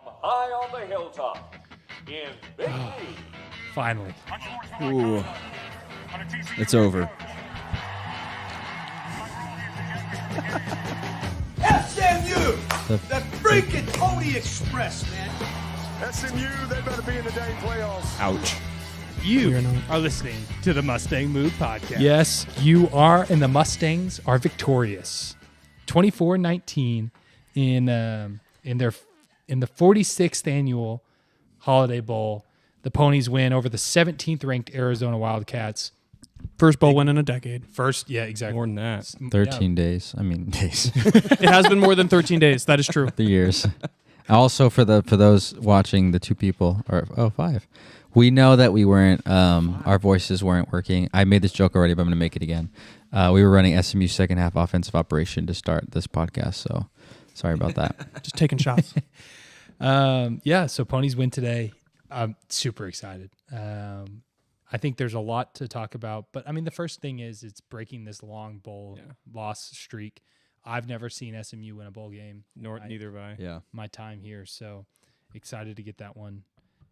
high on the hilltop in Big League. Finally. Ooh. It's over. SMU! The freaking Pony Express, man. SMU, they better be in the dang playoffs. Ouch. You are listening to the Mustang Move Podcast. Yes, you are, and the Mustangs are victorious. 24-19 in the 46th annual Holiday Bowl. The Ponies win over the 17th ranked Arizona Wildcats. First bowl win in a decade. First, yeah, exactly. More than that. 13 days. I mean, days. It has been more than 13 days. That is true. The years. Also, for those watching, the two people, or 5. We know that we weren't, our voices weren't working. I made this joke already, but I'm going to make it again. We were running SMU second half offensive operation to start this podcast, so sorry about that. Just taking shots. So Ponies win today. I'm super excited. I think there's a lot to talk about, but I mean, the first thing is it's breaking this long bowl loss streak. I've never seen SMU win a bowl game. Neither have I. Yeah. My time here, so excited to get that one.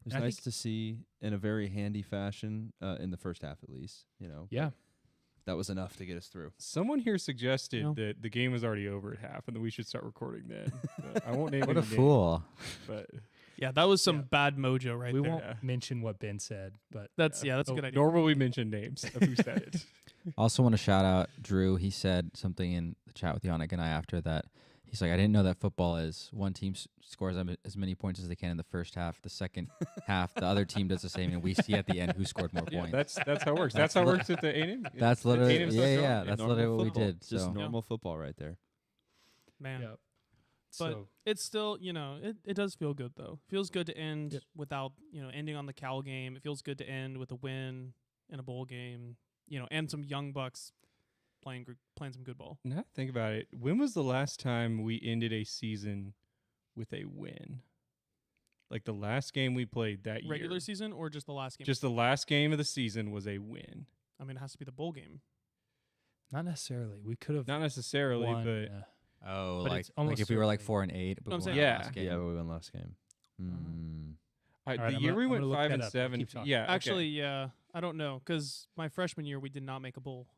It's nice to see in a very handy fashion in the first half, at least. Yeah. That was enough to get us through. Someone here suggested that the game was already over at half and that we should start recording then. I won't name What a any fool. names, but Yeah, that was some bad mojo right We there. won't mention what Ben said, but That's a good idea. nor will we mention names of who said it. Also want to shout out Drew. He said something in the chat with Yannick and I after that. He's like, I didn't know that football is one team scores as many points as they can in the first half. The second half, the other team does the same, and we see at the end who scored more points. That's how it works. That's how it works at the A&M. That's literally, A&M yeah. That's Normal literally what we football. did. Just So normal football right there. Man. Yep. But So it's still, it does feel good, though. Feels good to end without, ending on the Cal game. It feels good to end with a win in a bowl game, and some young Bucks playing some good ball. Now think about it. When was the last time we ended a season with a win? Like the last game we played that year. Regular season or just the last game? Just the last game of the season was a win. I mean, it has to be the bowl game. not necessarily. We could have Not necessarily, won, but Oh, But like, it's almost if we were like certainly- 4-8, but I'm we saying- won Yeah. last game. Yeah, we won last game. All right, the I'm year gonna- we I'm went gonna look 5 that and up. 7. Keep talking. Yeah, okay. Actually, yeah. I don't know, because my freshman year, we did not make a bowl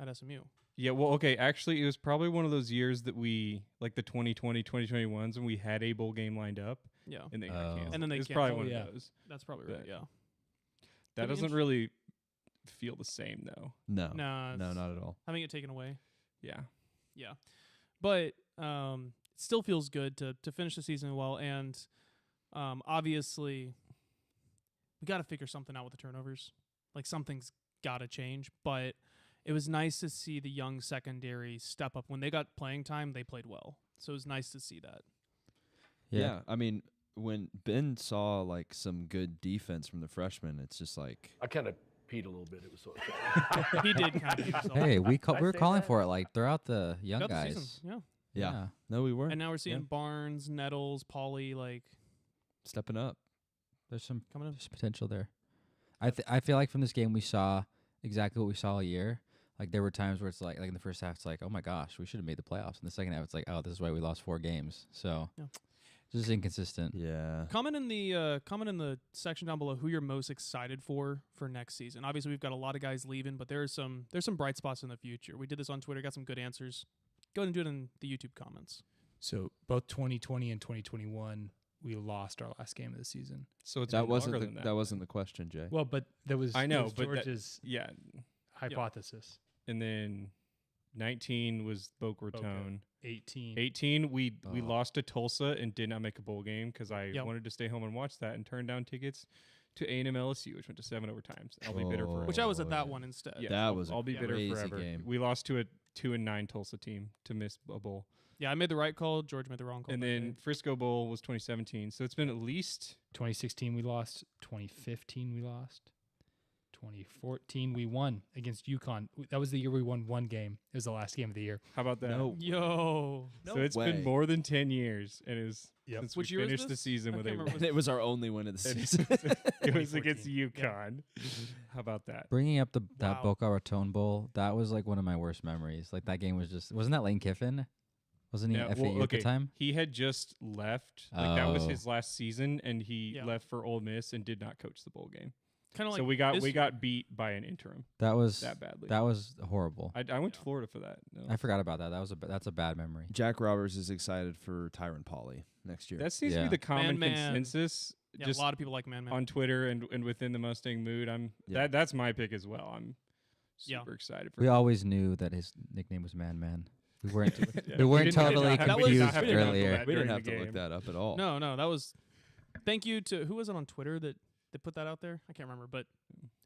at SMU. Yeah, well, okay. Actually, it was probably one of those years that we, like the 2020, 2021s, when we had a bowl game lined up Yeah. and they got Oh. canceled. And then they It was probably canceled, one yeah. of those. That's probably right, But- yeah. That Pretty doesn't really feel the same, though. No. Nah, No, it's not at all. having it taken away. Yeah. Yeah. But it still feels good to finish the season well. And obviously, we got to figure something out with the turnovers. Like, something's got to change. But it was nice to see the young secondary step up. When they got playing time, they played well. So it was nice to see that. Yeah. I mean, when Ben saw like some good defense from the freshmen, it's just like I kind of peed a little bit. It was sort of He did kind of beat himself. Hey, we were say calling that? for it like throughout the young Got the guys. season, yeah. yeah. No, we were And now we're seeing Yeah. Barnes, Nettles, Pauly, like, stepping up. There's some coming up. There's potential there. I feel like from this game we saw exactly what we saw all year. Like there were times where it's like in the first half it's like, oh my gosh, we should have made the playoffs. In the second half it's like, oh, this is why we lost 4 games. So Yeah. just inconsistent. Yeah. Comment in the section down below who you're most excited for next season. Obviously, we've got a lot of guys leaving, but there's some bright spots in the future. We did this on Twitter, got some good answers. Go ahead and do it in the YouTube comments. So both 2020 and 2021, we lost our last game of the season. So it's That been wasn't longer the, than that wasn't the question, Jay. Well, but there was I know, it was but that- George's Yeah. hypothesis. And then 19 was Boca Raton. 18. 18, we Oh. lost to Tulsa and did not make a bowl game because I Yep. wanted to stay home and watch that and turned down tickets to A&M LSU, which went to 7 overtimes. I'll be bitter forever. Which I was at that Oh, one instead. Yeah, That was a I'll be bitter crazy forever. game. We lost to a 2-9 Tulsa team to miss a bowl. Yeah, I made the right call. George made the wrong call. And that then day. Frisco Bowl was 2017. So it's been at least 2016 we lost. 2015 we lost. 2014 we won against UConn. That was the year we won one game. It was the last game of the year. how about that? No. Yo. So it's way. been more than 10 years and it was Yep. since Which we year was finished the this? season I with a can't remember. And it was our only win of the and season. it was against 2014. UConn. How about that? Bringing up that Wow. Boca Raton Bowl, that was like one of my worst memories. Like that game was just wasn't that Lane Kiffin? Wasn't he Yeah, at FAU at the time? He had just left. Like that was Oh. his last season, and he Yeah. left for Ole Miss and did not coach the bowl game. Kind of like So we got this got beat by an interim That was that badly. that was horrible. I went to Florida for that. No. I forgot about that. That's a bad memory. Jack Roberts is excited for Tyron Polley next year. That seems to Yeah. be the common Man. consensus. Yeah, Just a lot of people like Man. on Twitter and within the Mustang mood. That's my pick as well. I'm Yeah. super excited for We him. always knew that his nickname was Man Man. We weren't Yeah. we weren't did totally not have- we did confused not have to know earlier. that we didn't during have the to look game. that up at all. No, that was. Thank you to who was it on Twitter that put that out there? I can't remember, but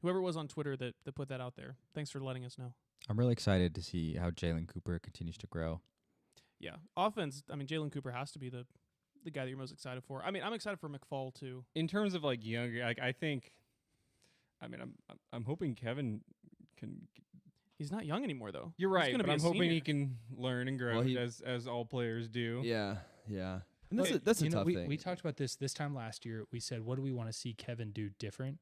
whoever it was on Twitter that put that out there. Thanks for letting us know. I'm really excited to see how Jalen Cooper continues to grow. Yeah, offense. I mean, Jalen Cooper has to be the guy that you're most excited for. I mean, I'm excited for McFall too. In terms of like younger, like I think, I'm hoping Kevin can. He's not young anymore though. You're He's right, gonna but be I'm a hoping senior. he can learn and grow Well, he- as all players do. Yeah. And that's Hey, a you know, tough we, thing. We talked about this time last year. We said, what do we want to see Kevin do different?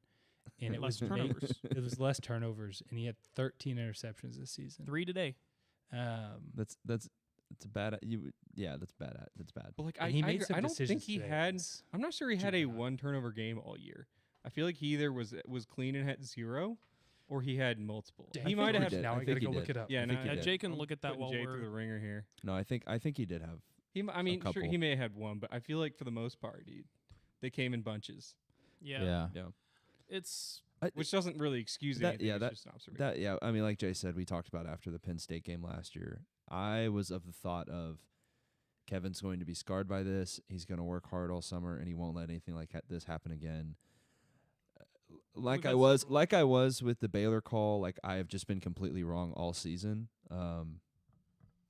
And it Less was turnovers. it was less turnovers, and he had 13 interceptions this season. 3 today. That's a bad. That's bad. That's bad. But like And he made some I don't think decisions he today. had. It's I'm not sure he had a juvenile. 1 turnover game all year. I feel like he either was clean and had 0, or he had multiple. Yeah, He I might think have. did. Now I I think gotta he go look did. it up. Yeah, I no, think he Yeah, did. Jay can look at that Putting while Jay we're. through the ringer here. No, I think he did have. Sure, couple. he may have had 1, but I feel like for the most part, they came in bunches, Yeah. Yeah. It's which doesn't really excuse That- anything. yeah, it's that- just an observation. I mean, like Jay said, we talked about after the Penn State game last year. I was of the thought of Kevin's going to be scarred by this. He's going to work hard all summer, and he won't let anything like this happen again. Like I was with the Baylor call. Like I have just been completely wrong all season.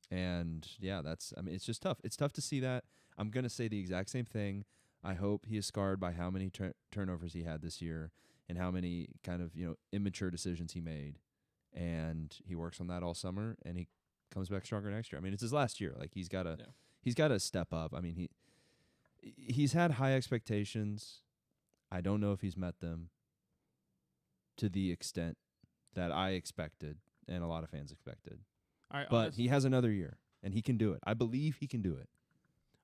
And yeah, it's just tough. It's tough to see that. I'm going to say the exact same thing. I hope he is scarred by how many turnovers he had this year and how many kind of, immature decisions he made. And he works on that all summer, and he comes back stronger next year. I mean, it's his last year. Like he's got to step up. I mean, he's had high expectations. I don't know if he's met them to the extent that I expected and a lot of fans expected. all right. But he has another year, and he can do it. I believe he can do it.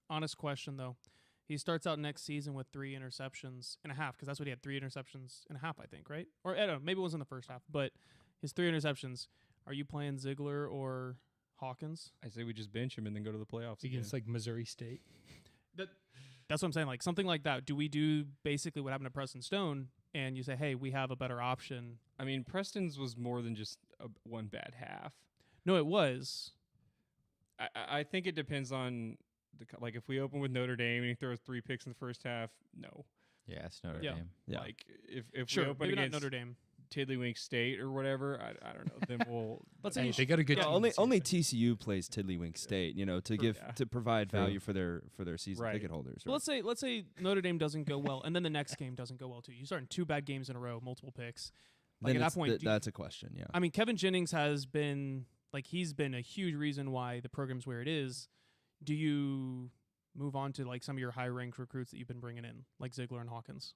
Honest question though. He starts out next season with 3 interceptions and a half, because that's what he had, 3 interceptions and a half, I think, right? Or I don't know, maybe it was in the first half, but his 3 interceptions. Are you playing Ziegler or Hawkins? I say we just bench him and then go to the playoffs Against like Missouri State. That's what I'm saying. Like something like that. Do we do basically what happened to Preston Stone, and you say, hey, we have a better option? I mean, Preston's was more than just one bad half. No, it was. I think it depends on like if we open with Notre Dame and he throws 3 picks in the first half, no. Yeah, it's Notre Yeah. Dame. Yeah. Like if Sure, we open maybe not against Notre Dame. Tiddlywink State or whatever, I don't know. Then we'll Let's Hey, say they got a good Yeah, team only this year. only TCU plays Tiddlywink State, to provide True. value for their season Right. ticket holders. Well, Right? let's say Notre Dame doesn't go well, and then the next game doesn't go well too. You start in 2 bad games in a row, multiple picks. Like Then at that it's point, that's a question. Yeah. I mean, Kevin Jennings has been he's been a huge reason why the program's where it is. Do you move on to like some of your high ranked recruits that you've been bringing in, like Ziegler and Hawkins?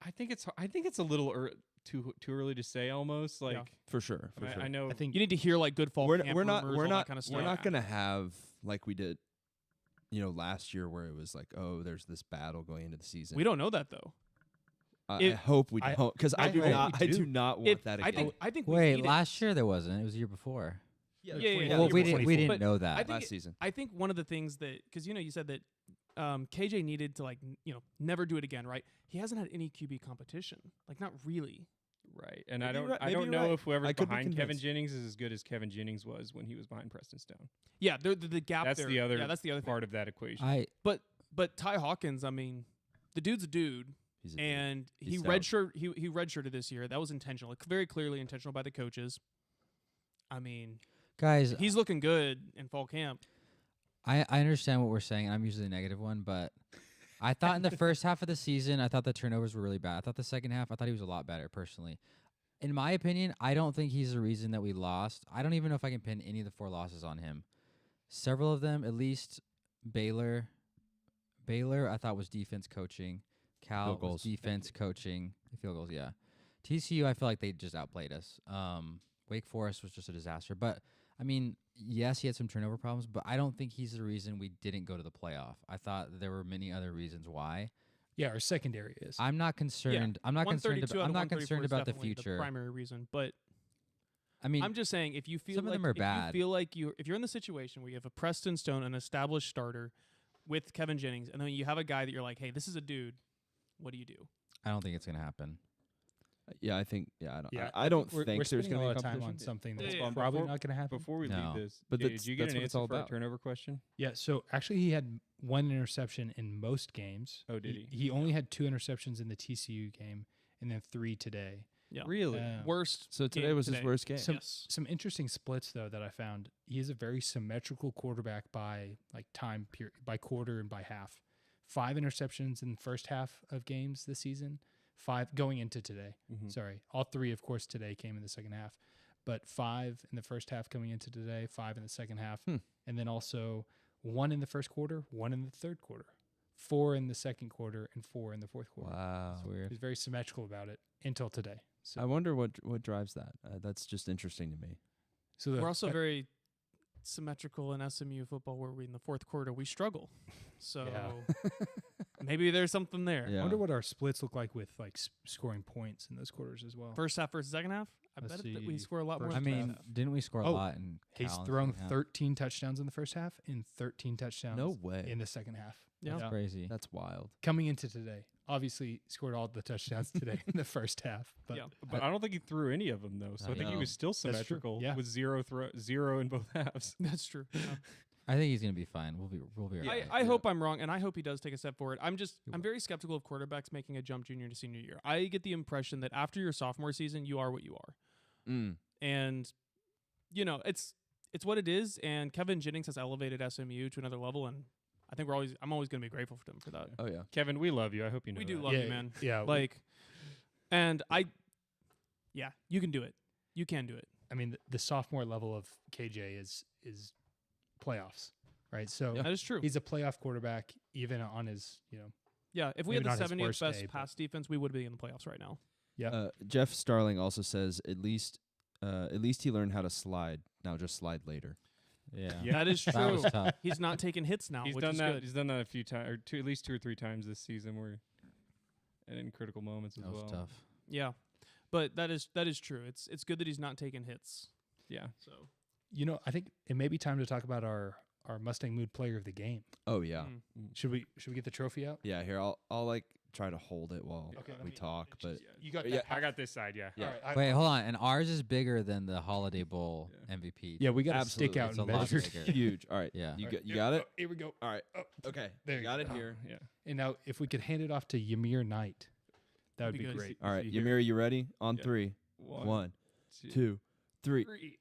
I think it's a little too early to say almost like Yeah. For sure. For sure. I know I think You need to hear like good fall we're camp not rumors, we're all not that kind of stuff. we're not gonna have like we did, last year where it was like, oh, there's this battle going into the season. We don't know that though. I hope we I- don't, because I I do hope not. we I do do. not want that again. I think we Wait, need it. last year there wasn't. It was the year before. Yeah, Well, we year didn't before. But know that. I think last it- season. I think one of the things that, because you said that KJ needed to never do it again, right? He hasn't had any QB competition, like not really. right. And Maybe I don't you're right- I maybe don't you're know right. if whoever's I could be behind Kevin convinced. Jennings is as good as Kevin Jennings was when he was behind Preston Stone. Yeah, the gap That's there. the other Yeah, that's the other part of that equation. But Ty Hawkins, I mean, the dude's a dude. He's a dude. And He's he stout. he redshirted this year. That was intentional, like very clearly intentional by the coaches. I mean, Guys, he's looking good in fall camp. I understand what we're saying. I'm usually the negative one, but I thought in the first half of the season, I thought the turnovers were really bad. I thought the second half, I thought he was a lot better personally. In my opinion, I don't think he's the reason that we lost. I don't even know if I can pin any of the 4 losses on him. Several of them, at least Baylor, I thought was defense coaching. Cal Field was goals. defense coaching. Field goals, yeah. TCU, I feel like they just outplayed us. Wake Forest was just a disaster. But I mean, yes, he had some turnover problems, but I don't think he's the reason we didn't go to the playoff. I thought there were many other reasons why. Yeah, our secondary is. I'm not concerned. I'm not concerned. 132 out I'm of not 134 concerned is about the definitely future. primary reason, but I mean, I'm just saying if you feel some of like them are if bad. you feel like if you're in the situation where you have a Preston Stone, an established starter, with Kevin Jennings, and then you have a guy that you're like, hey, this is a dude. What do you do? I don't think it's gonna happen. Yeah, I think. Yeah, I don't. Yeah, I don't we're think there's spending going a to lot be of time on competition. something that's Yeah, yeah. probably Before- not going to happen. Before we No. leave this, But did that's you get what an it's answer all for our about. turnover question? Yeah, so actually he had one interception in most games. Oh, did he? He only had 2 interceptions in the TCU game and then 3 today. Yeah. Really? Worst. So today game was his worst game. Some, Yes. some interesting splits though that I found. He is a very symmetrical quarterback by like time period, by quarter and by half. 5 interceptions in the first half of games this season. 5 going into today. Mhm. Sorry, all 3 of course today came in the second half, but 5 in the first half coming into today, 5 in the second half, and then also 1 in the first quarter, 1 in the third quarter, 4 in the second quarter, and 4 in the fourth quarter. Wow. It's weird. He's very symmetrical about it until today. So I wonder what drives that. That's just interesting to me. So the, We're also very symmetrical in SMU football where in the fourth quarter we struggle. So maybe there's something there. Yeah. I wonder what our splits look like with like scoring points in those quarters as well. First half versus second half, I Let's bet that we see. score a lot more. First I than mean, first half. didn't we score a Oh, lot in He's Cal in the thrown second half? 13 touchdowns in the first half and 13 touchdowns No way. in the second half. Yeah. That's crazy. That's wild. Coming into today, obviously scored all the touchdowns today in the first half. But Yeah. But I don't think he threw any of them though. So I think he know. was still true. symmetrical Yeah. with zero in both halves. That's true. Yeah. I think he's gonna be fine. We'll be all right. I hope I'm wrong, and I hope he does take a step forward. I'm very skeptical of quarterbacks making a jump junior to senior year. I get the impression that after your sophomore season, you are what you are, and you know it's what it is. And Kevin Jennings has elevated SMU to another level, and I think I'm always going to be grateful for him for that. Oh yeah. Kevin, we love you. I hope you know We do that. love you, man. Yeah. Like, yeah, you can do it. You can do it. I mean, the sophomore level of KJ is playoffs, right? So That is true. he's a playoff quarterback, even on his, Yeah, if we maybe had the not his 70th worst best day, but- pass defense, we would be in the playoffs right now. Jeff Starling also says at least he learned how to slide. Now just slide later. Yeah. That is That true. was tough. He's not taking hits now, He's which done is that. good. He's done that a few times, or at least 2 or 3 times this season, where and in critical moments as That was well. tough. Yeah, but that is true. It's good that he's not taking hits. Yeah. So I think it may be time to talk about our Mustang Mood Player of the Game. Oh yeah. Should we get the trophy out? Yeah. Here I'll like try to hold it while let we me- talk. But You got Yeah, I got this side. Yeah. Yeah. All right, Wait, hold on. And ours is bigger than the Holiday Bowl MVP. yeah, we got to Absolutely. stick out It's and a lot measure. bigger. huge. All right. Yeah. You got it. Here we go. All right. Okay. There you got it go. here. Yeah. And now, if we could hand it off to Ymir Knight, that would That'd be be good. great. All right. See here. Ymir, you ready? On Yeah. 3. 1, 2, 3. Three.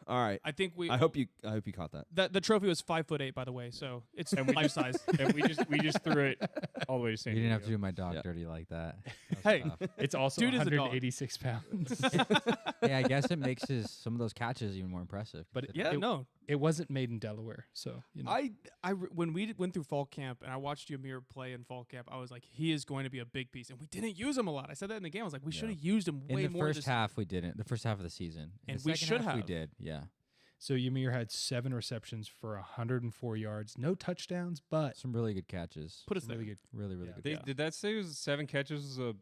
All right. I think I hope you caught that. that the trophy was 5'8", by the way, so it's life size. And we just threw it all the way to San You didn't have to Diego. do my dog Yeah. dirty like that. That was Hey. tough. It's also Dude is a dog. 186 pounds. Hey, I guess it makes some of those catches even more impressive. But considering- Yeah, It- no. It wasn't made in Delaware, so When we went through fall camp and I watched Ymir play in fall camp, I was like, he is going to be a big piece, and we didn't use him a lot. I said that in the game. I was like, we should have used him in way the more. first this half we didn't. The first half of the season. In And the we second should half we have. did. Yeah. So Ymir had 7 receptions for 104 yards, no touchdowns, but Some really good catches. Put us some there. really good. Really Yeah. good. Did that say it was 7 catches? Was a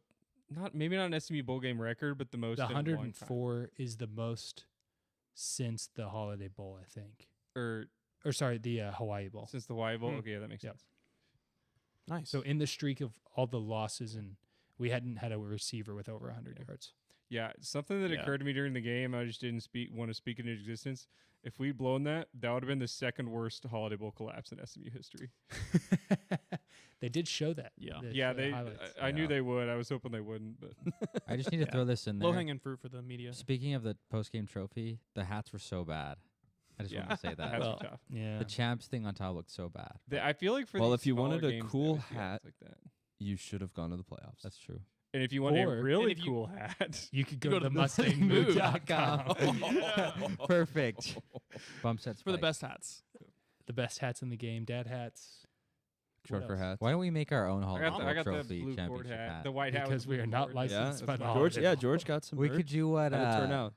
maybe not an SMU bowl game record, but the most. The at one time. 104 is the most since the Holiday Bowl, I think, or or sorry, the Hawaii Bowl. since the Hawaii Bowl. Hmm. Okay, yeah, that makes Yep. sense. Nice. So in the streak of all the losses, and we hadn't had a receiver with over 100 yards. Yeah, something that Yeah. occurred to me during the game. I just didn't want to speak into existence. If we'd blown that, that would have been the second worst Holiday Bowl collapse in SMU history. They did show that. Yeah. They Yeah, showed the they. highlights. I knew they would. I was hoping they wouldn't, but I just need to throw this in there. Low hanging fruit for the media. Speaking of the post game trophy, the hats were so bad. I just Yeah. wanted to say that. hats Well, are tough. Yeah. The champs thing on top looked so bad. I feel like for Well, these if you wanted smaller a games, cool they always do hats hat, like that. You should have gone to the playoffs. That's true. And if you want a Or- really if you- cool hat, You could You go to the MustangMood.com. Perfect. Bump sets For the Spike. best hats. The best hats in the game, dad hats. What Trucker else? hats. Why don't we make our own I Holiday got Bowl the trophy blue board championship hat, the white hat Because with we the are blue not board. licensed Yeah, by the George. Holiday Yeah, Bowl. George got some. We merch. could do what How'd it turn out?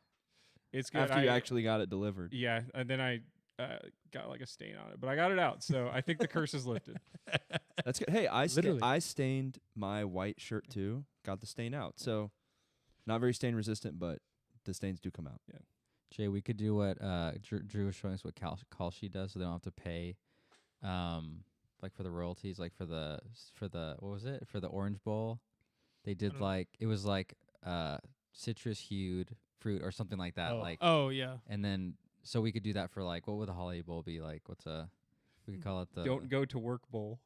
It's good. After you actually got it delivered. Yeah, and then I got like a stain on it, but I got it out, so I think the curse is lifted. That's good. Hey, Literally. I stained my white shirt too. Got the stain out. So not very stain resistant, but the stains do come out. Yeah. Jay, we could do what Drew was showing us what Kalshi does, so they don't have to pay, like for the royalties, like for the what was it for the Orange Bowl? They did like it was like citrus hued fruit or something like that. Oh. Like yeah. and then so we could do that for like what would the holiday bowl be like? We could call it the Don't go to work bowl.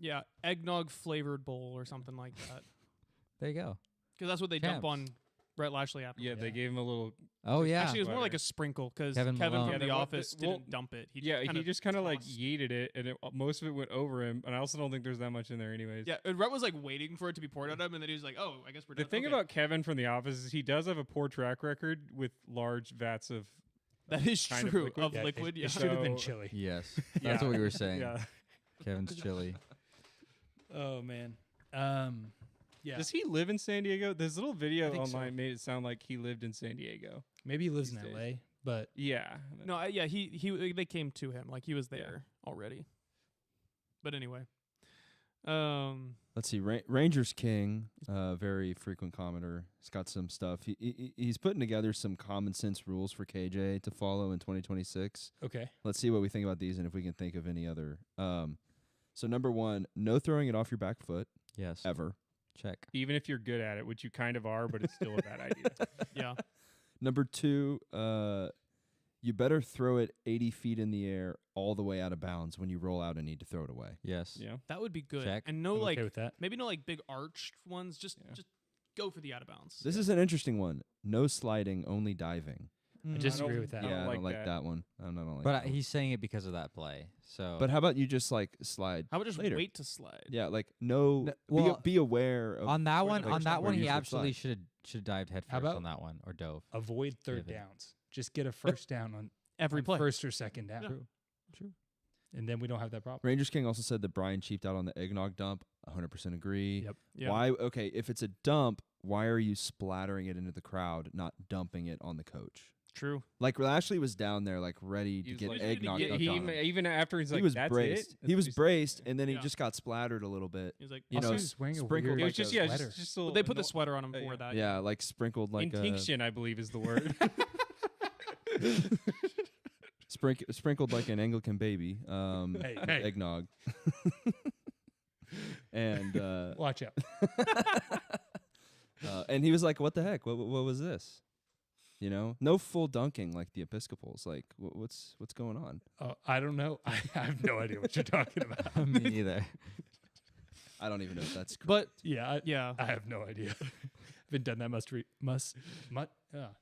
Yeah, eggnog flavored bowl or something like that. There you go. Because that's what they dump Champs. on Brett Lashley after. Yeah, they gave him a little. Oh yeah. Actually, it was more Butter. like a sprinkle because Kevin Kevin Malone. from Yeah, The well, Office well, didn't dump it. He He just kind of like tossed. yeeted it, and most of it went over him. And I also don't think there's that much in there, anyways. Yeah, and Brett was like waiting for it to be poured on him, and then he was like, "Oh, I guess we're The done." thing Okay. about Kevin from The Office is he does have a poor track record with large vats of. that is kind of true liquid. of Yeah, liquid. It Yeah. should have been So- chili. Yes. That's what we were saying. Yeah. Kevin's chili. Oh man. Yeah. Does he live in San Diego? This little video think so. online made it sound like he lived in San Diego. Maybe he lives in these days. LA, but Yeah. No, yeah, he they came to him like he was there already. But anyway, Let's see. Rangers King, very frequent commenter. He's got some stuff. He's putting together some common sense rules for KJ to follow in 2026. okay. Let's see what we think about these and if we can think of any other. So number 1, no throwing it off your back foot Yes. ever. Check. Even if you're good at it, which you kind of are, but it's still a bad idea. yeah, Number 2, you better throw it 80 feet in the air all the way out of bounds when you roll out and need to throw it away. Yes. Yeah. that would be good. Check. And no I'm like okay with that. maybe no like big arched ones. Just Yeah. just go for the out of bounds. This is an interesting one. No sliding, only diving. I disagree don't- with that. I Yeah, I don't like that. that one. I don't like But that one. he's saying it because of that play. So But how about you just like slide How about just later? wait to slide? Yeah, like no, No, well, be aware of on that where one, the on that where one, you he should absolutely slide. should have dived head How first about- on that one or dove. Avoid third Pivot. downs. Just get a first down on Every on play. first or second down. Yeah. True. And then we don't have that problem. Rangers King also said that Brian cheaped out on the eggnog dump. 100% agree. Yep. Yeah. Why? Okay, if it's a dump, why are you splattering it into the crowd, not dumping it on the coach? True. Like Lashley was down there, like ready to He was get like- eggnog Yeah, dumped he on him. even after he's like, He was that's braced. it? He was That's braced, and then he Yeah. just got splattered a little bit. He was like, You Also, know, he's wearing a sprinkled weird It was like just a yeah, sweater. just a well, they put no- the sweater on him for yeah. that. yeah, like sprinkled like Intinction, I believe, is the word. sprinkled like an Anglican baby. Hey. Eggnog. And Watch out. and he was like, "What the heck? What was this?" You know, no full dunking like the Episcopals. Like, what's going on? I don't know. I have no idea what you're talking about. Me neither. I don't even know if that's correct. But Yeah. yeah, I have no idea. Haven't done that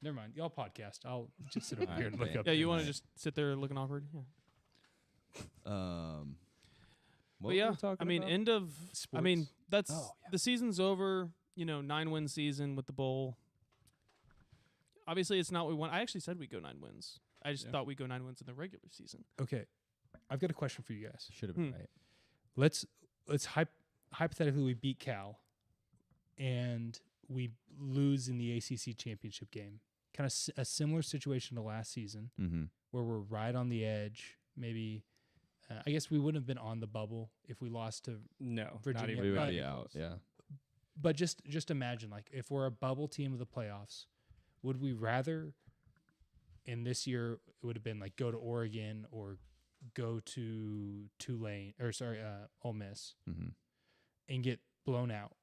never mind. Y'all podcast. I'll just sit over here and look Okay. up. yeah. You want to things. just sit there looking awkward? Yeah. What But were yeah, we talking I mean, about? end of. I mean, Sports. that's Oh, yeah. the season's over. 9-win season with the bowl. Obviously, it's not what we want. I actually said we'd go 9 wins. I just Yeah. thought we'd go 9 wins in the regular season. Okay. I've got a question for you guys. Should have been Hmm. right. Let's hypothetically we beat Cal and we lose in the ACC championship game. Kind of a similar situation to last season Mm-hmm. where we're right on the edge. Maybe I guess we wouldn't have been on the bubble if we lost to No, Virginia, not even We would but- be out. Yeah. but just imagine like if we're a bubble team of the playoffs, would we rather in this year it would have been like go to Oregon or go to Ole Miss Mm-hmm. and get blown out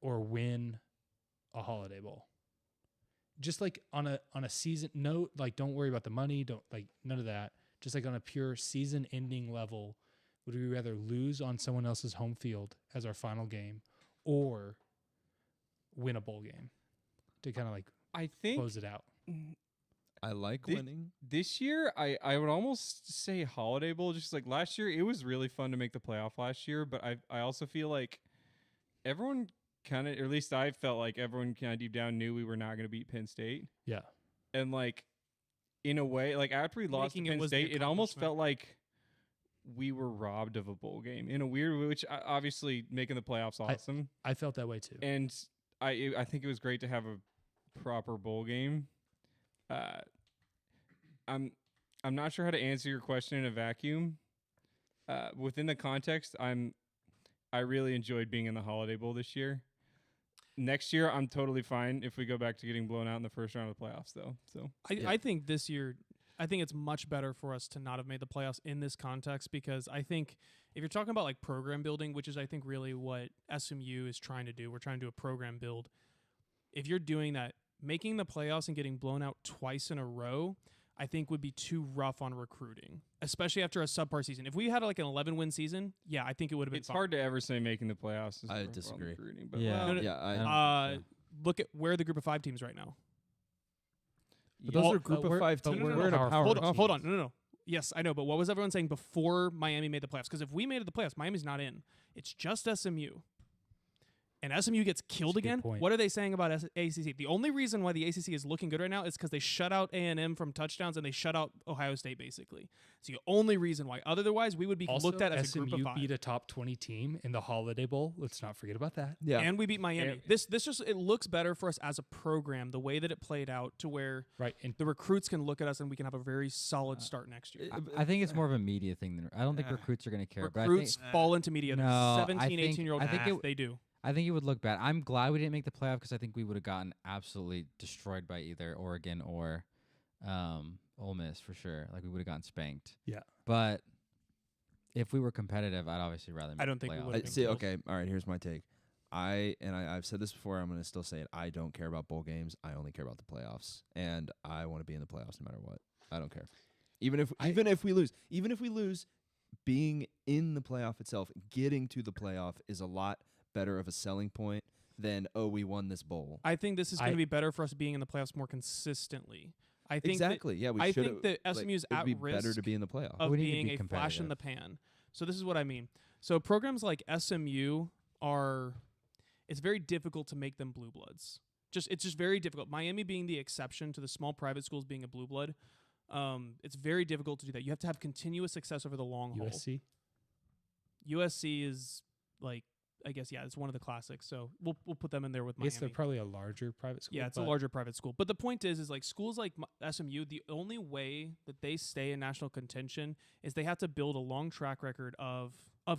or win a Holiday Bowl? Just like on a season note, like don't worry about the money, don't like none of that. Just like on a pure season ending level, would we rather lose on someone else's home field as our final game or win a bowl game to kind of like I think close it out? I like Thi- winning. this year I would almost say Holiday Bowl. Just like last year, it was really fun to make the playoff last year. But I also feel like everyone kind of, or at least I felt like everyone kind of deep down knew we were not going to beat Penn State. Yeah. And like in a way, like after we lost to Making it Penn was the State, it almost accomplishment. felt like we were robbed of a bowl game in a weird way, which obviously making the playoffs awesome. I felt that way too. And I think it was great to have a proper bowl game. I'm not sure how to answer your question in a vacuum. Within the context, I really enjoyed being in the Holiday Bowl this year. Next year, I'm totally fine if we go back to getting blown out in the first round of the playoffs, though. So I think this year, I think it's much better for us to not have made the playoffs in this context, because I think if you're talking about like program building, which is I think really what SMU is trying to do, we're trying to do a program build. If you're doing that, making the playoffs and getting blown out twice in a row, I think would be too rough on recruiting, especially after a subpar season. If we had like an 11-win season, yeah, I think it would have been it's fun. hard to ever say making the playoffs. Is I rough on disagree. recruiting, but Yeah. well, No, no, Yeah, I don't Look at where are the group of 5 teams right now. But those Well, are group but of we're- 5 but teams. we're We're in a power power. Hold on. No. Yes, I know, but what was everyone saying before Miami made the playoffs? Because if we made it the playoffs, Miami's not in. It's just SMU. And SMU gets killed That's a good again. point. What are they saying about ACC? The only reason why the ACC is looking good right now is because they shut out A&M from touchdowns and they shut out Ohio State, basically. It's the only reason why. Otherwise, we would be Also, looked at as a SMU group of 5. beat a top 20 team in the Holiday Bowl. Let's not forget about that. Yeah. And we beat Miami. And- This just it looks better for us as a program, the way that it played out, to where Right. And the recruits can look at us and we can have a very solid start next year. I think it's more of a media thing than I don't think recruits are going to care. Recruits but fall into media. No, I 17, think- 18-year-old, I think they do. I think it would look bad. I'm glad we didn't make the playoff because I think we would have gotten absolutely destroyed by either Oregon or Ole Miss for sure. Like we would have gotten spanked. Yeah. But if we were competitive, I'd obviously rather. Make don't the think we playoffs. would've been See, close. okay, all right. Here's my take. I've said this before. I'm going to still say it. I don't care about bowl games. I only care about the playoffs, and I want to be in the playoffs no matter what. I don't care. Even if we lose, being in the playoff itself, getting to the playoff is a lot better of a selling point than we won this bowl. I think this is going I- to be better for us being in the playoffs more consistently. I think Exactly. Yeah, we I should. think that SMU's it'd at be better risk to be in the playoff. of We need to being be a flash in the competitive. pan. So this is what I mean. So programs like SMU it's very difficult to make them blue bloods. It's just very difficult. Miami being the exception to the small private schools being a blue blood. It's very difficult to do that. You have to have continuous success over the long haul. USC. USC is like, I guess, yeah, it's one of the classics. So we'll put them in there with I guess they're Miami. probably a larger private school. Yeah, it's a but larger private school. But the point is like schools like SMU, the only way that they stay in national contention is they have to build a long track record of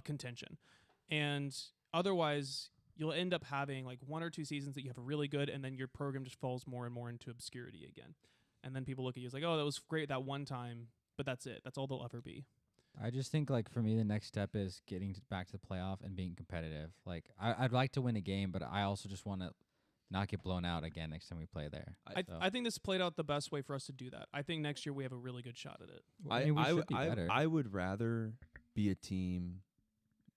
contention. And otherwise, you'll end up having like 1 or 2 seasons that you have a really good, and then your program just falls more and more into obscurity again. And then people look at you as like, oh, that was great that one time, but that's it. That's all they'll ever be. I just think like for me, the next step is getting back to the playoff and being competitive. Like I'd like to win a game, but I also just want to not get blown out again next time we play there. I think this played out the best way for us to do that. I think next year we have a really good shot at it. I mean, we should be better. I would rather be a team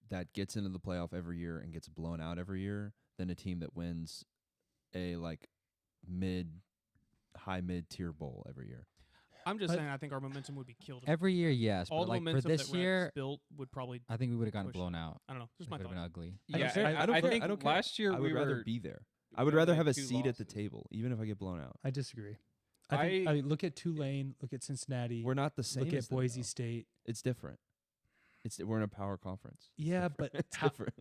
that gets into the playoff every year and gets blown out every year than a team that wins a like high mid tier bowl every year. I'm just But- saying I think our momentum would be killed. Every year, yes, all but the like for momentum this that Rex year, built would probably, I think we would have gotten push blown out. I don't know, just It my would have been thought. ugly. I don't Yeah, care. I don't care. think I don't care. last year I we would rather were be there. we I would had, rather like, have a 2 seat at the losses. table, even if I get blown out. I disagree. I think, I- look at Tulane, look at Cincinnati, We're not the same. look as at them, Boise though. State. It's different. We're in a power conference. It's Yeah, different. but it's how- different.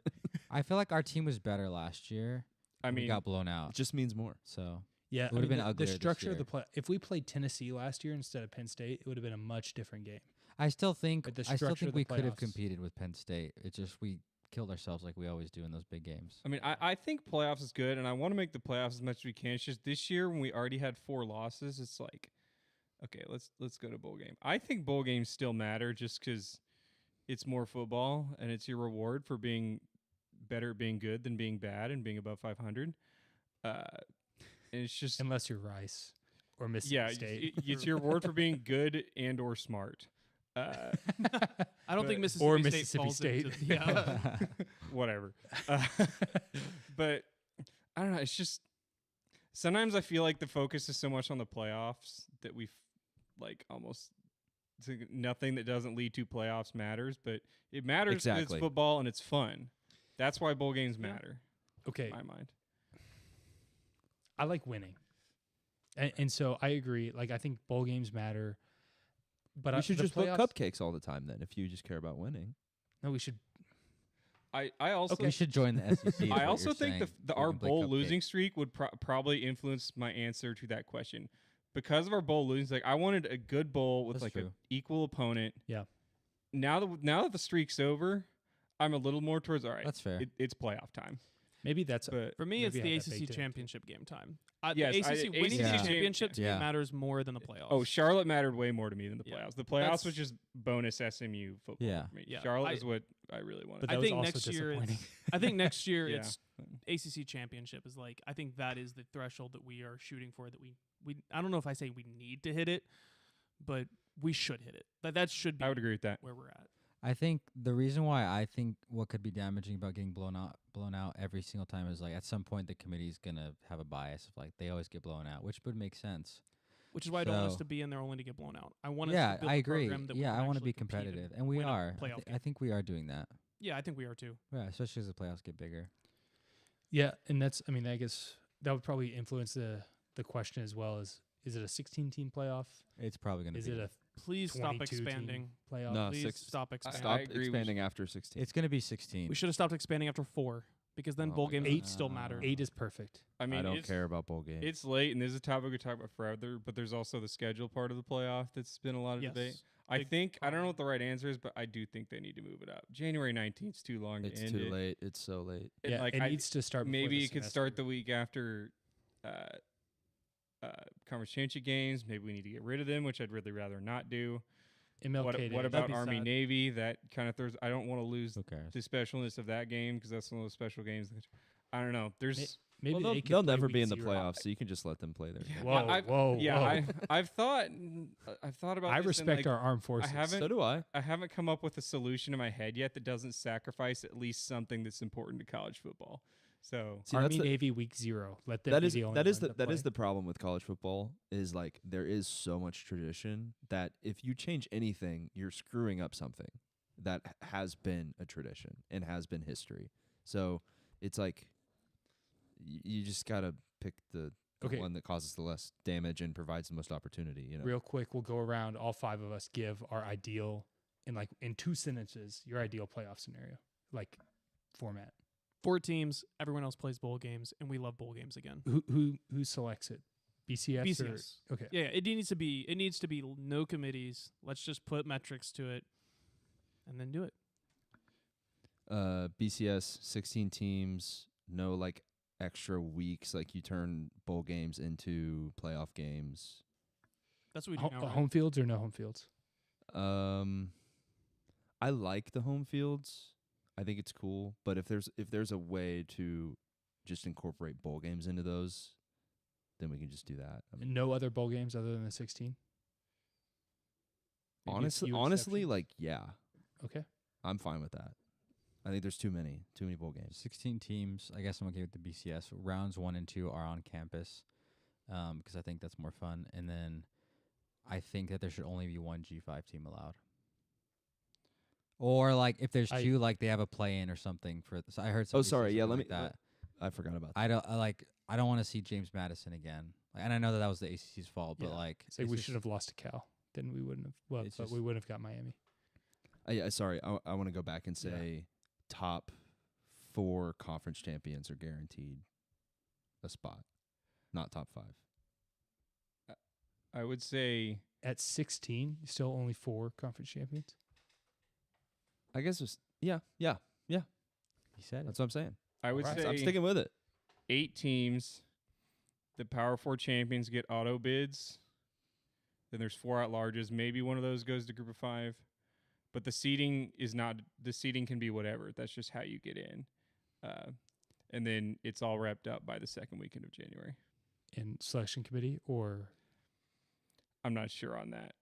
I feel like our team was better last year. I we mean, got blown It out. just means more. So Yeah, It would've been the uglier this structure of the year. play. If we played Tennessee last year instead of Penn State, it would have been a much different game. I still think Like the I still structure think of the we could have playoffs. competed with Penn State. It's just we killed ourselves like we always do in those big games. I mean, I think playoffs is good, and I want to make the playoffs as much as we can. It's just this year when we already had 4 losses, it's like, okay, let's go to bowl game. I think bowl games still matter just because it's more football, and it's your reward for being better at being good than being bad and being above 500. And it's just Unless you're Rice or Mississippi yeah, State. it's your reward for being good and or smart. I don't But- think Mississippi or State Mississippi falls State. into yeah. Whatever. But I don't know. It's just sometimes I feel like the focus is so much on the playoffs that we like almost nothing that doesn't lead to playoffs matters. But it matters because Exactly. it's football and it's fun. That's why bowl games matter. Okay, In my mind. I like winning, and so I agree. Like I think bowl games matter, but We should the just put playoffs- cupcakes all the time then. If you just care about winning, No, we should. I also We should join the SEC. is I what also you're think saying, the so we our can play bowl cupcake. losing streak would probably influence my answer to that question. because of our bowl losing, like I wanted a good bowl with That's like true. an equal opponent. Yeah. Now that the streak's over, I'm a little more towards all right. That's fair. It's playoff time. Maybe that's But For me, it's maybe the have that ACC baked in. championship game time. Yes, the ACC winning ACC the championship to me Yeah. matters more than the playoffs. oh, Charlotte mattered way more to me than the Yeah. playoffs. The playoffs That's- was just bonus SMU football Yeah. for me. Yeah. Charlotte I- is what I really wanted. But I that was think also next year disappointing. I think next year Yeah. it's ACC championship is like I think that is the threshold that we are shooting for. That we I don't know if I say we need to hit it, but we should hit it. That should be I would agree with that. where we're at. I think the reason why I think what could be damaging about getting blown out every single time is like at some point the committee's gonna have a bias of like they always get blown out, which would make sense. Which is why I don't want us So- to be in there only to get blown out. I want us Yeah, to build I a agree. program that we Yeah, can I want to actually be compete competitive, and we win a are. playoff I game. think we are doing that. Yeah, I think we are too. Yeah, especially as the playoffs get bigger. Yeah, and that's I mean I guess that would probably influence the question as well. Is it a 16-team playoff? It's probably gonna Is be. it a Please stop 22 team expanding. playoff? No, Please six. stop expanding. Stop agree, we expanding after 16. It's gonna be 16. We should have stopped expanding after 4 because then Oh bowl my games God. would still matter. 8 is perfect. I mean, I don't it's, care about bowl games. It's late, and this is a topic we talk about forever. But there's also the schedule part of the playoff that's been a lot of Yes. debate. I Big think I don't know problem. what the right answer is, but I do think they need to move it up. January 19th is too long It's to end too it. late. It's so late. And, Yeah, like, it I- needs to start. before maybe the it could semester. start the week after conference championship games. Maybe we need to get rid of them, which I'd really rather not do. MLK What Day. about be Army sad. Navy? That kind of throws. I don't want to lose Who cares? the specialness of that game because that's one of those special games. I don't know. There's Maybe Well, they could they'll play never week be in the 0. playoffs, so you can just let them play their game. Whoa, I've, whoa, yeah, whoa. I've thought about. I this and, respect like, our armed forces. haven't- So do I. I haven't come up with a solution in my head yet that doesn't sacrifice at least something that's important to college football. So See, Army that's the- Navy week 0. Let them that be is the only that is one the to that is play. the problem with college football is like there is so much tradition that if you change anything, you're screwing up something that has been a tradition and has been history. So it's like you just gotta pick the Okay. one that causes the less damage and provides the most opportunity. You know, Real quick, we'll go around. All 5 of us give our ideal in 2 sentences. Your ideal playoff scenario, like format. 4 teams, everyone else plays bowl games, and we love bowl games again. Who selects it? BCS. BCS. Or, okay. Yeah, it needs to be no committees. Let's just put metrics to it, and then do it. BCS 16 teams, no like extra weeks. Like you turn bowl games into playoff games. That's what we do Ho- now. Right? home fields or no home fields? I like the home fields. I think it's cool, but if there's a way to just incorporate bowl games into those, then we can just do that. I mean, And no other bowl games other than the 16. Maybe a honestly, few honestly, exceptions? like yeah, Okay. I'm fine with that. I think there's too many bowl games. 16 teams. I guess I'm okay with the BCS. Rounds 1 and 2 are on campus because I think that's more fun. And then I think that there should only be one G5 team allowed. Or like if there's 2, like they have a play-in or something for. So I heard. Oh, somebody say sorry. Yeah, something let me. like that. I forgot about that. I don't want to see James Madison again. Like, and I know that was the ACC's fault, but Yeah. like Say it's we just- should have lost to Cal. Then we wouldn't have. Well, It's but just- we wouldn't have got Miami. Yeah, sorry. I want to go back and say top 4 conference champions are guaranteed a spot, not top 5. I would say At 16, still only 4 conference champions. I guess it's yeah. He said it. That's what I'm saying. I would Alright. say I'm sticking with it. 8 teams. The Power 4 champions get auto bids. Then there's 4 at-larges. Maybe one of those goes to Group of 5. But the seating is not. The seating can be whatever. That's just how you get in. And then it's all wrapped up by the second weekend of January. In selection committee, or I'm not sure on that.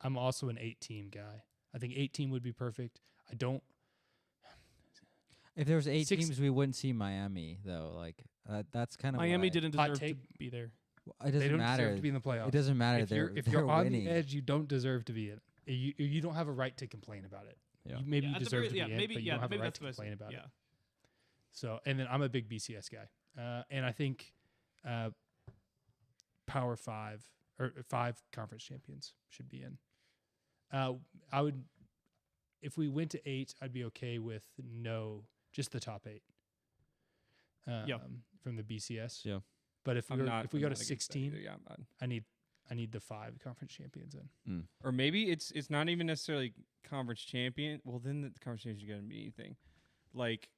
I'm also an 8-team guy. I think 8-team would be perfect. I don't. If there was 8 Six- teams, we wouldn't see Miami though. Like that's kind of Miami didn't Hot deserve to take. be there. It They doesn't don't matter. deserve to be in the playoffs. It doesn't matter. If you're they're on winning. the edge, you don't deserve to be in. You don't have a right to complain about it. Yeah. Maybe you at the deserve very- to be in, maybe, but you don't have a maybe right that's to the best. complain about Yeah. it. So, and then I'm a big BCS guy, and I think Power 5 or 5 conference champions should be in. I would, if we went to 8, I'd be okay with just the top 8. Yeah. From the BCS. Yeah. But if I'm not, if we I'm go not to against that 16, either. Yeah, I'm not. I need the 5 conference champions in. Or maybe it's not even necessarily conference champion. Well, then the conference champion is going to be anything. Like,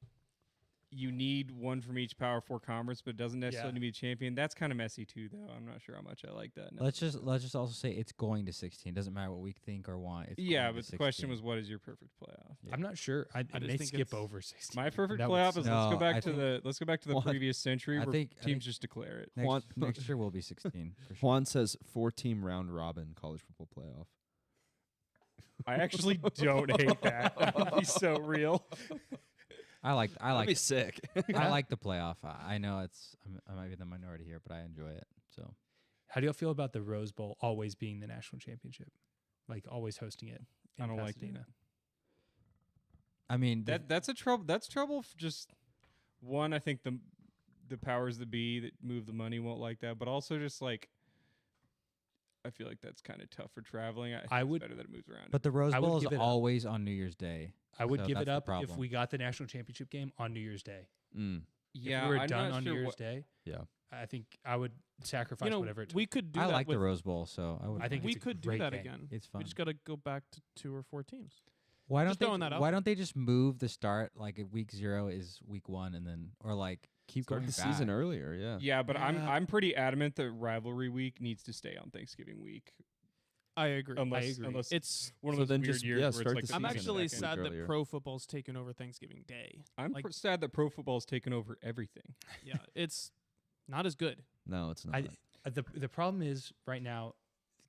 you need one from each Power 4 conference, but it doesn't necessarily need to be a champion. That's kind of messy too, though. I'm not sure how much I like that. Let's just also say it's going to 16. Doesn't matter what we think or want. It's Yeah, going but to the question 16. was, what is your perfect playoff? Yeah. I'm not sure. I just may think skip it's- over 16. My perfect That would playoff is No, let's go back to the Juan- previous century I where think teams just declare it. Juan- Next year will be 16 for sure. Juan says 4-team round robin college football playoff. I actually don't hate that. That would be so real. I like That'd be sick. I like the playoff. I know I might be the minority here, but I enjoy it. So How do y'all feel about the Rose Bowl always being the national championship? Like always hosting it in I don't like Pasadena. I mean, That's a trouble. That's trouble. Just one, I think the powers that be that move the money won't like that, but also just like I feel like that's kind of tough for traveling. I think it's would- better that it moves around. but the Rose I would Bowl is give it up. always on New Year's Day. I would So give that's it the up if problem. we got the national championship game on New Year's Day. yeah, If we were I'm done not on sure New Year's what- Day, Yeah. I think I would sacrifice You know, whatever it took. we could do I that like with, the Rose Bowl, so I would. I think we it's a could do great that game. again. It's fun. We just got to go back to 2 or 4 teams. Why don't just they? throwing that out Why there. don't they just move the start like if week 0 is week 1 and then or like keep Start going the back. season earlier, yeah. Yeah, but Yeah. I'm pretty adamant that rivalry week needs to stay on Thanksgiving week. I agree. Unless agree. unless It's one of So those then weird just- years yeah, where start it's like the the I'm season actually next week sad that earlier. pro football's taken over Thanksgiving Day. I'm like- sad that pro football is taken over everything. Yeah, it's not as good. No, it's not. The problem is right now,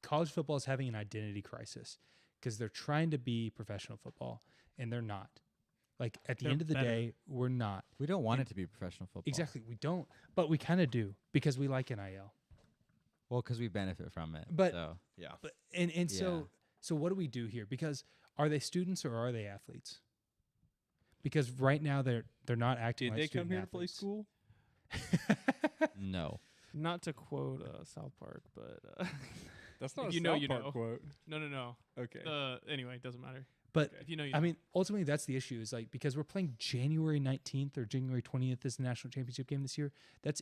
college football is having an identity crisis because they're trying to be professional football and they're not. Like at the They're end of the better. day, we're not. We don't want it to be professional football. Exactly, we don't, but we kind of do because we like NIL. Well, because we benefit from it. But- so. yeah. But and so what do we do here? Because are they students or are they athletes? Because right now they're not acting. Did like they come student here to play athletes. school? No. Not to quote South Park, but That's not If a you know, South you Park know. quote. no. Okay. Anyway, it doesn't matter. But If you know, you I know. mean, ultimately, that's the issue. Is like because we're playing January 19th or January 20th is the national championship game this year. That's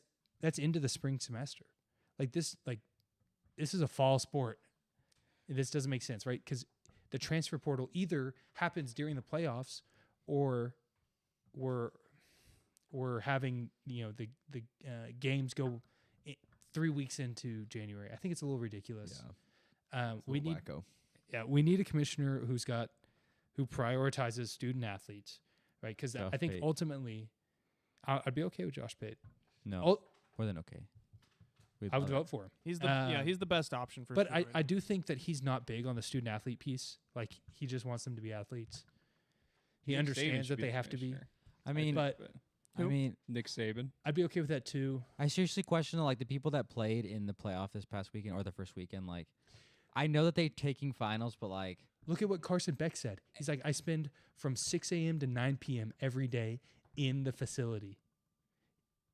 into the spring semester. This is a fall sport. This doesn't make sense, right? Because the transfer portal either happens during the playoffs, or we're having the games go 3 weeks into January. I think it's a little ridiculous. We need wacko. we need a commissioner who prioritizes student athletes, right? Because Josh I think Pate. ultimately, I'd be okay with Josh Pate. No. Oh, More than okay. We'd I would love it. vote for him. He's the he's the best option for. But sure I, right I now. do think that he's not big on the student athlete piece. Like he just wants them to be athletes. He Nick Saban understands should that be they the have to be. commissioner. I mean, But I mean, Nick Saban. I'd be okay with that too. I seriously question like the people that played in the playoff this past weekend or the first weekend. Like, I know that they're taking finals, but like, Look at what Carson Beck said. He's like, I spend from 6 a.m. to 9 p.m. every day in the facility.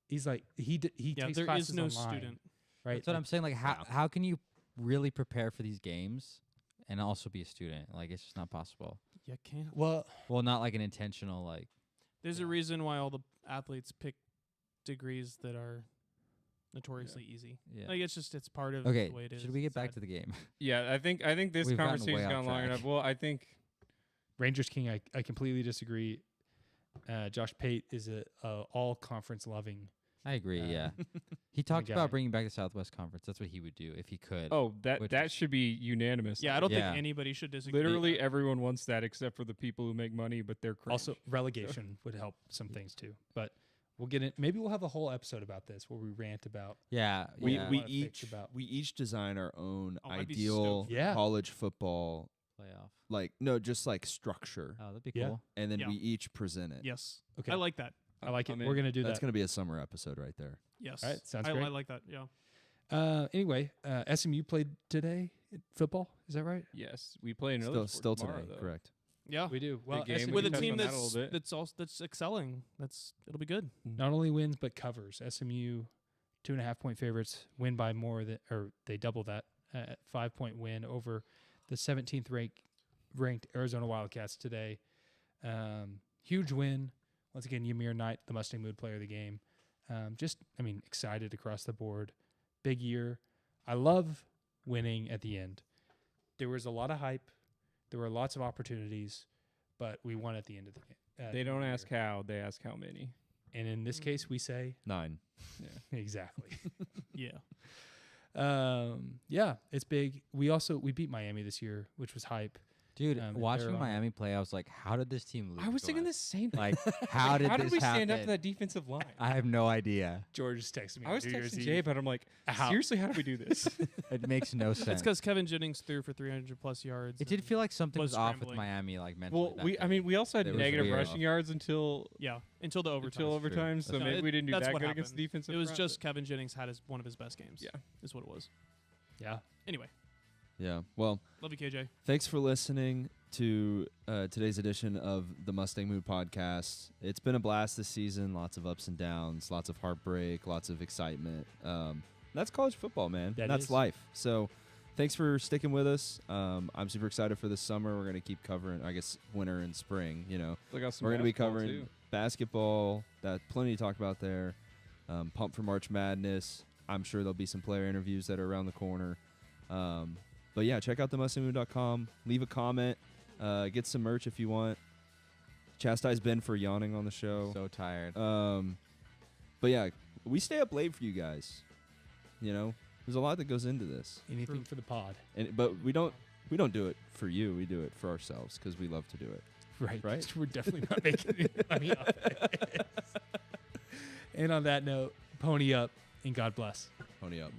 He's like, he Yeah, takes there classes is no online, student. right? that's what I'm saying. Like, how can you really prepare for these games and also be a student? Like, it's just not possible. You can't. Well, Well, not like an intentional like. There's a reason why all the athletes pick degrees that are notoriously easy. Yeah. Like it's part of Okay, the way it is. should we get It's back sad. to the game? Yeah, I think this We've gotten conversation's way off gone long track. enough. Well, I think Rangers King, I completely disagree. Josh Pate is a all conference loving. I agree. Uh, Yeah, he talked guy. about bringing back the Southwest Conference. That's what he would do if he could. that Which that is- should be unanimous. Yeah, I don't Yeah. think anybody should disagree. Literally everyone wants that except for the people who make money, but they're cringe. Also, relegation would help some things too. But we'll get it. Maybe we'll have a whole episode about this where we rant about. yeah, We yeah. we wanna fix each about- we each design our own Oh, I'd be ideal stoked. Yeah. college football, playoff. like no, just like structure, Oh, that'd be Yeah. cool. and then Yeah. we each present it. Yes. Okay, I like that. I like it. I'm We're in. gonna do That's that. gonna be a summer episode right there. Yes. All right, sounds I great. like that. Yeah. Anyway, SMU played today in football. Is that right? Yes, we play another Still tomorrow, today, though. correct? Yeah. We do. Well, game. SMU We With a can touch team on that a little bit. that's excelling. It'll be good. not only wins but covers. SMU 2.5-point favorites, win by more than, or they double that, 5-point win over the 17th ranked Arizona Wildcats today. Huge win. Once again, Ymir Knight, the Mustang Mood player of the game. Excited across the board. Big year. I love winning at the end. There was a lot of hype. There were lots of opportunities, but we won at the end of the game. They don't ask how, they ask how many. And in this case, we say 9. exactly. Yeah. It's big. We beat Miami this year, which was hype. Dude, they're watching on Miami play, I was like, how did this team lose? I was to thinking us? the same thing. Like, how did How this did we stand up happen? to that defensive line? I have no idea. George just texted me. I was on New Year's texting Eve. Jay, but I'm like, seriously, how did we do this? It makes no sense. It's because Kevin Jennings threw for 300+ yards. It did feel like something was off with scrambling. Miami, like mentally. Well, that we day. we also had It was negative weird. rushing yards until until the overtime. until overtime, That's so No, maybe we didn't do that's that what good against the happened. defensive It was front, just but- Kevin Jennings had one of his best games. Yeah. Is what it was. Yeah. Anyway, Yeah. Well, love you, KJ. thanks for listening to today's edition of the Mustang Mood Podcast. It's been a blast this season. Lots of ups and downs, lots of heartbreak, lots of excitement. That's college football, man. That's is. life. So thanks for sticking with us. I'm super excited for this summer. We're going to keep covering, I guess, winter and spring. Look out some We're going to be basketball, covering too. basketball. Plenty to talk about there. Pumped for March Madness. I'm sure there'll be some player interviews that are around the corner. But yeah, check out themustangmood.com. Leave a comment. Get some merch if you want. Chastise Ben for yawning on the show. so tired. But yeah, we stay up late for you guys. There's a lot that goes into this, Anything for the pod. but we don't do it for you. We do it for ourselves because we love to do it. Right? We're definitely not making any money off it. And on that note, pony up and God bless. Pony up.